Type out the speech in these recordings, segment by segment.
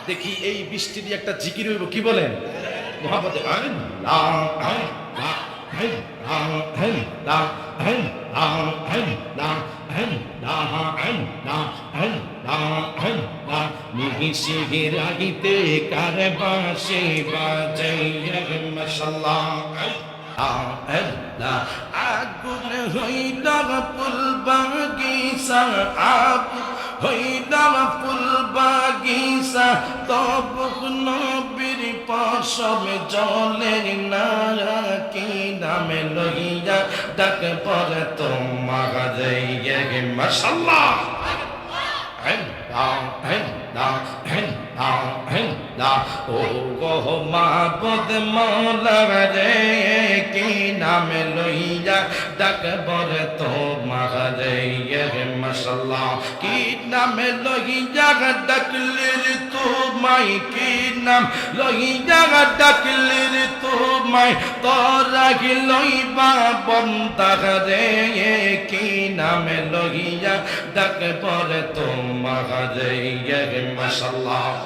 দেখি এই বৃষ্টি দিয়ে একটা জিকির হইব, কি বলেন? মোহাম্মদে আল্লাহ আল্লাহ আল্লাহ আল্লাহ আল্লাহ আল্লাহ আল্লাহ আল্লাহ আল্লাহ নিশি রাগিতে কার বাঁশি বাজাইয়া মাশাআল্লাহ আল্লাহ আগুন হইল ফুল বাগিচা আগুন হইল ফুল বাগিচা তবু নবীর পশম জলে না কি নামে লইয়া ডাক পরে তোমার যাইয়া মাশাআল্লাহ ও গো মাবুদ মৌলা রে কি নামে লইয়া ডাকবর তোমার রে মাশাআল্লাহ কি নামে লইয়া ডাকলির তোমায় কি নাম লইয়া ডাকলির তোমায় তোরা কি লইবা বন্দা রে কি নামে লইয়া ডাকবর তোমার রে মাশাআল্লাহ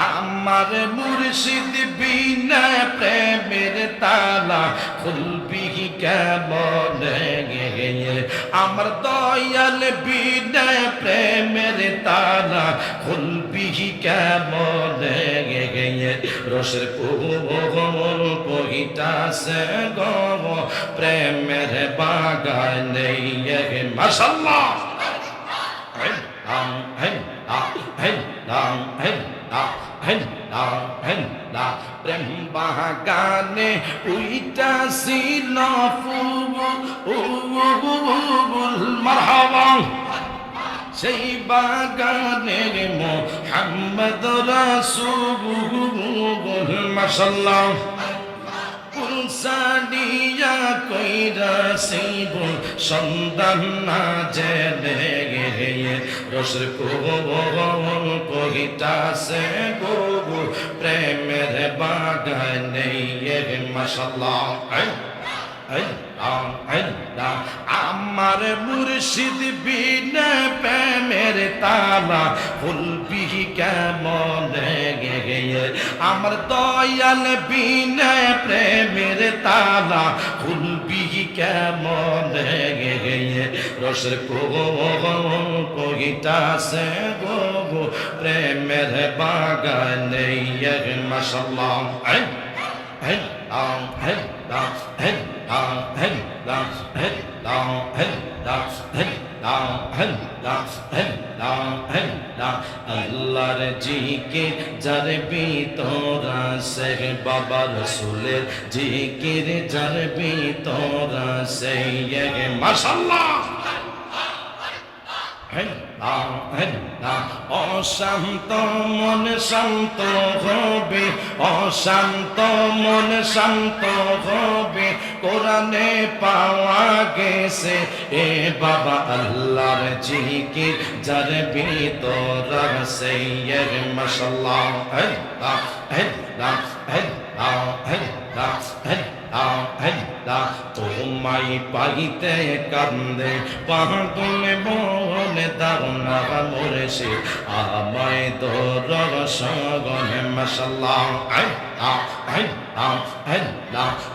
আমার মুর্শিদ বিনা প্রেমের তালা খুলবি কেমন আমার দয়াল বিনা প্রেমের তালা খুলবি কেমন রসের কোমল কহিটাছে গো প্রেমের বাগানে মাশাআল্লাহ প্রেম বাগানে উইটাছিল ফুল মারহাবা সেই বাগানের মুহাম্মদ রাসূল মাশাআল্লাহ সাদিয়া কইরা সিব সন্ধান না জেনে রসের কোমল কহিটাছে গো প্রেমের বাগানে মাশাআল্লাহ আমার মুর্শিদ বিনা প্রেমের তালা খুলবি কেমন আমার দয়াল বিনা প্রেমের তালা খুলবি কেমন রসের কোমল কহিটাছে গো প্রেমের বাগানে মাশাআল্লাহ আল্লাহর জিকির যার ভিতর আছে বাবা রাসূলের জিকির যার ভিতর আছে মাশাআল্লাহ অশান্ত মন শান্ত হবে অশান্ত মন শান্ত হবে কোরআনে পাওয়া গেছে এ বাবা আল্লাহর জিকির যার ভিতর আছে মাশাআল্লাহ তোমায় পাইতে কান্দে পাগল মনে দারুণা মুর্শিদ আমায় দর সগনে মাশাআল্লাহ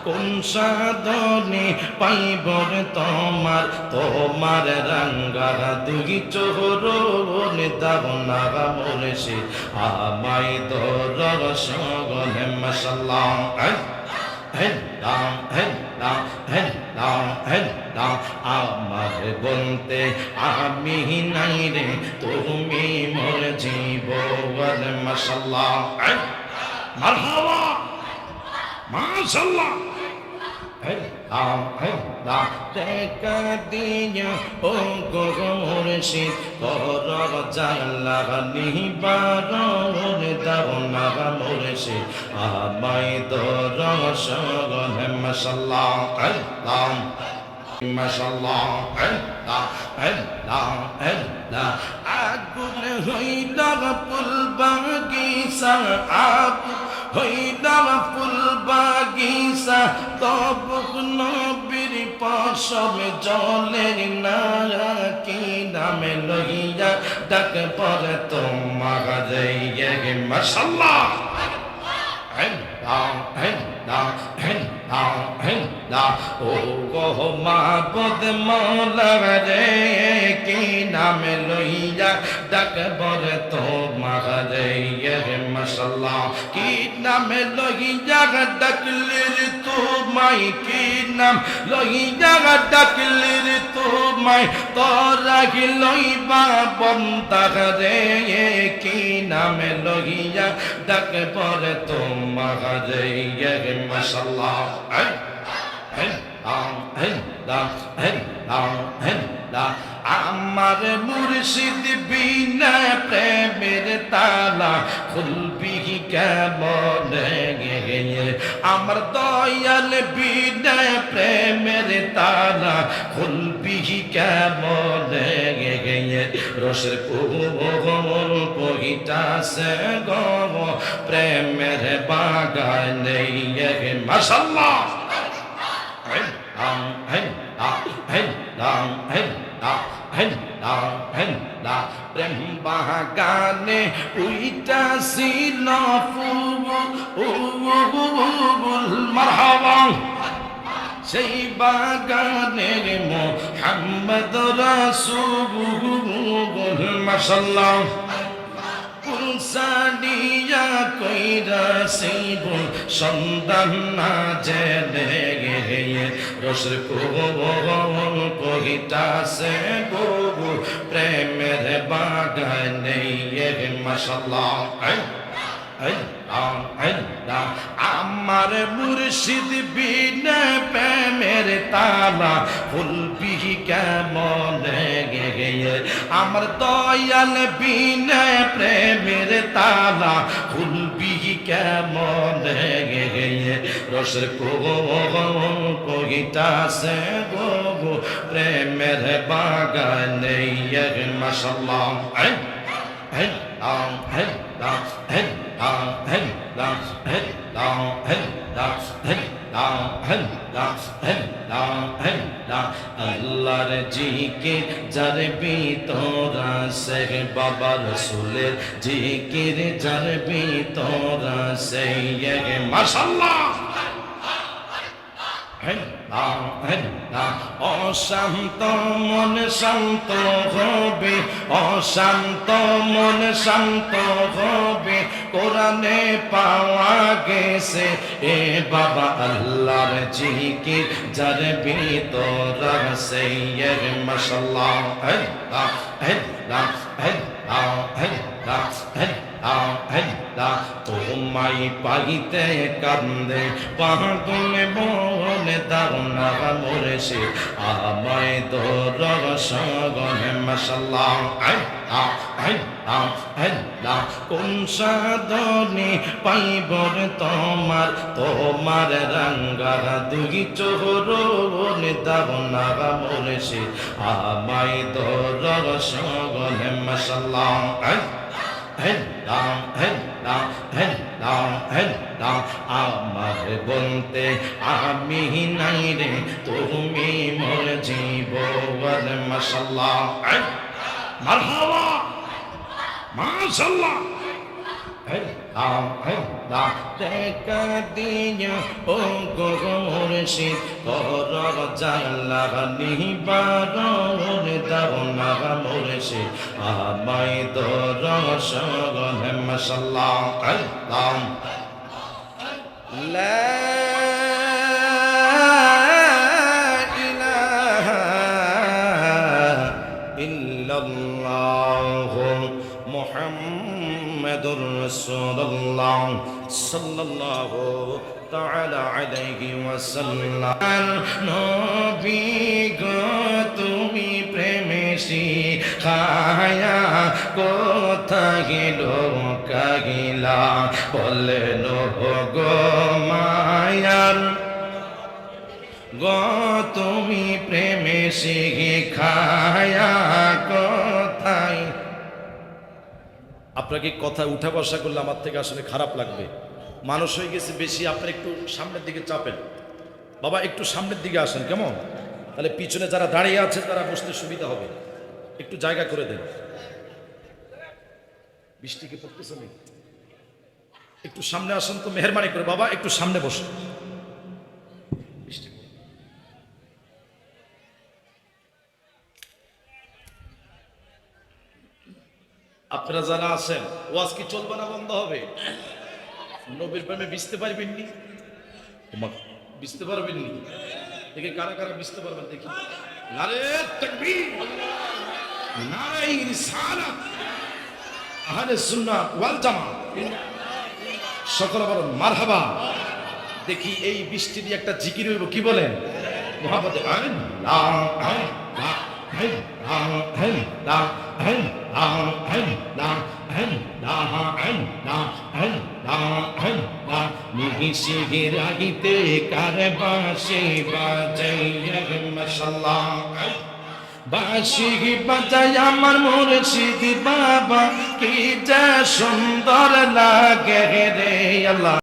কোন সাধনে পাইবর তোমার তোমার রাঙ্গা দুই চোহর দারুণা মুর্শিদ আমায় দর সগনে মাশাআল্লাহ আমার বলতে আমি নাই রে তুমি মোর জীবন মাশাআল্লাহ মারহাবা মাশাআল্লাহ টেকা দিয়া ও গো মুর্শিদ করব জাল্লা নিবারণ দাওনা মুর্শিদ আমায় দর সগন মাশাআল্লাহ আল্লাহ মাশাআল্লাহ আগুন হইল ফুল বাগিচা আগুন হইল ফুল বাগিচা তবু নবীর পশম জলে না কি নামে লইয়া ডাক পরে তোমারে মাশাআল্লাহ ও গো মাবুদ মওলা রে কি নামে লইয়া ডাকবর তোমারে মাশাআল্লাহ কি নামে লইয়া ডাকলির তোমায় কি নাম লইয়া ডাকলির তোমায় তোরা কি লইবা বন্দা রে কি নামে লইয়া ডাকবর তোমারে মাশাআল্লাহ আমার মুর্শিদ বিনা প্রেমের তালা খুলবি কেমন আমার দয়াল বিনা প্রেমের তালা খুলবি কেমন রসের কোমল কহিটাছে গো প্রেমের বাগানে মাশাআল্লাহ প্রেম বাগানে উইটাছিল ফুল মারহাবা সেই বাগানের মুহাম্মদ রাসূল মাশাআল্লাহ সাডিয়া কইরা সেই সন্ধান না জেনে রসের কোমল কহিটাছে গো প্রেমের বাগানে মাশাআল্লাহ আমার মুর্শিদ বিনা প্রেমের তালা খুলবি কেমন আমার দয়াল বিনা প্রেমের তালা খুলবি কেমন রসের কোমল কহিটাছে গো প্রেমের বাগানে মাশাআল্লাহ আল্লাহর জিকির যার ভিতর আছে বাবা রাসূলের জিকির যার ভিতর আছে মাশাআল্লাহ অশান্ত মন শান্ত হবে অশান্ত মন শান্ত হবে কোরআনে পাওয়া গেছে এ বাবা আল্লাহর জিকির যার ভিতর আছে মাশাআল্লাহ তোমায় পাইতে কান্দে পাগল মন দাও না মোরেছে আমায় তোর সগনে মাশাআল্লাহ কোন সাধনে পাইব তোমার তোমার রাঙ্গা দুই চোরন দাও না মোরেছে আমায় তোর সগনে মাশাআল্লাহ আমার বলতে আমি নাই রে তুমি মোর জীবন মাশাআল্লাহ মারহাবা মাশাআল্লাহ দেখা দিয়া ও গো মুর্শিদ করর জালা নিবারণ দাও না মুর্শিদ আমায় দর্শন মাশাআল্লাহ আল্লাহ লা ইলাহা ইল্লাল্লাহ মুহাম্মাদুর রাসূলুল্লাহ সাল্লাল্লাহু তাআলা আলাইহি ওয়াসাল্লাম নবী গো তুমি প্রেমে শিখায়া কোথায় লোকাইলা বলেন গো মায়ার গো তুমি প্রেমে শিখায়া কোথায়। আপনাকে কথা উঠা বসা করলে আমার থেকে আসলে খারাপ লাগবে, মানুষ হয়ে গেছে বেশি। আপনার একটু সামনের দিকে চাপেন বাবা, একটু সামনের দিকে আসেন কেমন। তাহলে পিছনে যারা দাঁড়িয়ে আছে তারা বসতে সুবিধা হবে, একটু জায়গা করে দেন। বৃষ্টি কি পড়তেছে নাকি? একটু সামনে আসুন তো মেহরবানি করে, বাবা একটু সামনে বসুন। বৃষ্টি আপনারা যারা আছেন, ওয়াজ কি চলবে না বন্ধ হবে? নবীর প্রেমে ভিজতে পারবেননি? ভিজতে পারবেননি? দেখে কারা কারা ভিজতে পারবেন দেখি। নারে তাকবীর, নারে রিসালাত, আহলে সুন্নাত ওয়াল জামাত, সকলে বলেন মারহাবা। দেখি এই বৃষ্টি দিয়ে একটা জিকির হইব, কি বলেন? মুহাব্বতে আল্লাহ আল্লাহ আল্লাহ আল্লাহ নিশির রাগিতে কারে বাঁশি বাজাইয়া মাশাআল্লাহ, বাঁশি বাজাই আমার মুর্শিদ বাবা, কি যা সুন্দর লাগে রে আল্লাহ।